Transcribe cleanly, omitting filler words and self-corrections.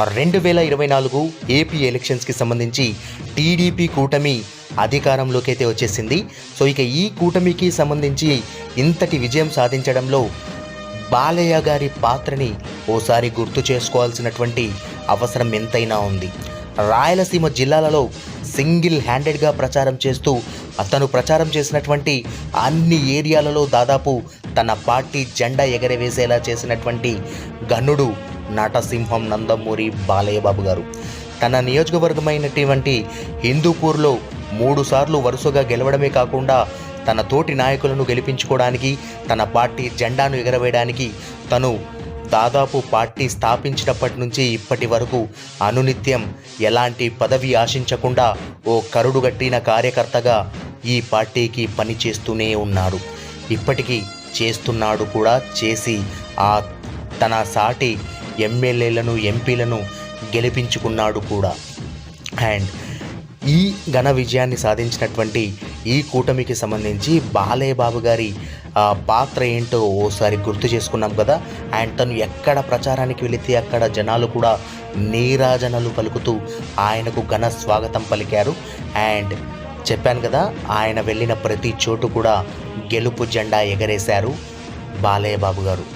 2024 AP ఎలక్షన్స్కి సంబంధించి TDP కూటమి అధికారంలోకి అయితే వచ్చేసింది. సో ఇక ఈ కూటమికి సంబంధించి ఇంతటి విజయం సాధించడంలో బాలయ్య గారి పాత్రని ఓసారి గుర్తు చేసుకోవాల్సినటువంటి అవసరం ఎంతైనా ఉంది. రాయలసీమ జిల్లాలలో సింగిల్ హ్యాండెడ్గా ప్రచారం చేస్తూ అతను ప్రచారం చేసినటువంటి అన్ని ఏరియాలలో దాదాపు తన పార్టీ జెండా ఎగరవేసేలా చేసినటువంటి ఘనుడు నటసింహం నందమూరి బాలయ్య బాబు గారు. తన నియోజకవర్గమైనటువంటి హిందూపూర్లో 3 సార్లు వరుసగా గెలవడమే కాకుండా తన తోటి నాయకులను గెలిపించుకోవడానికి, తన పార్టీ జెండాను ఎగరవేయడానికి తను దాదాపు పార్టీ స్థాపించినప్పటి నుంచి ఇప్పటి వరకు అనునిత్యం ఎలాంటి పదవి ఆశించకుండా ఓ కరుడుగట్టిన కార్యకర్తగా ఈ పార్టీకి పనిచేస్తూనే ఉన్నాడు. ఇప్పటికీ చేస్తున్నాడు కూడా. చేసి తన సాటి ఎమ్మెల్యేలను, ఎంపీలను గెలిపించుకున్నాడు కూడా. అండ్ ఈ ఘన విజయాన్ని సాధించినటువంటి ఈ కూటమికి సంబంధించి బాలయ్య బాబు గారి పాత్ర ఏంటో ఓసారి గుర్తు చేసుకున్నాం కదా. అండ్ తను ఎక్కడ ప్రచారానికి వెళితే అక్కడ జనాలు కూడా నీరాజనలు పలుకుతూ ఆయనకు ఘన స్వాగతం పలికారు. అండ్ చెప్పాను కదా, ఆయన వెళ్ళిన ప్రతి చోటు కూడా గెలుపు జెండా ఎగరేశారు బాలయ్య బాబు గారు.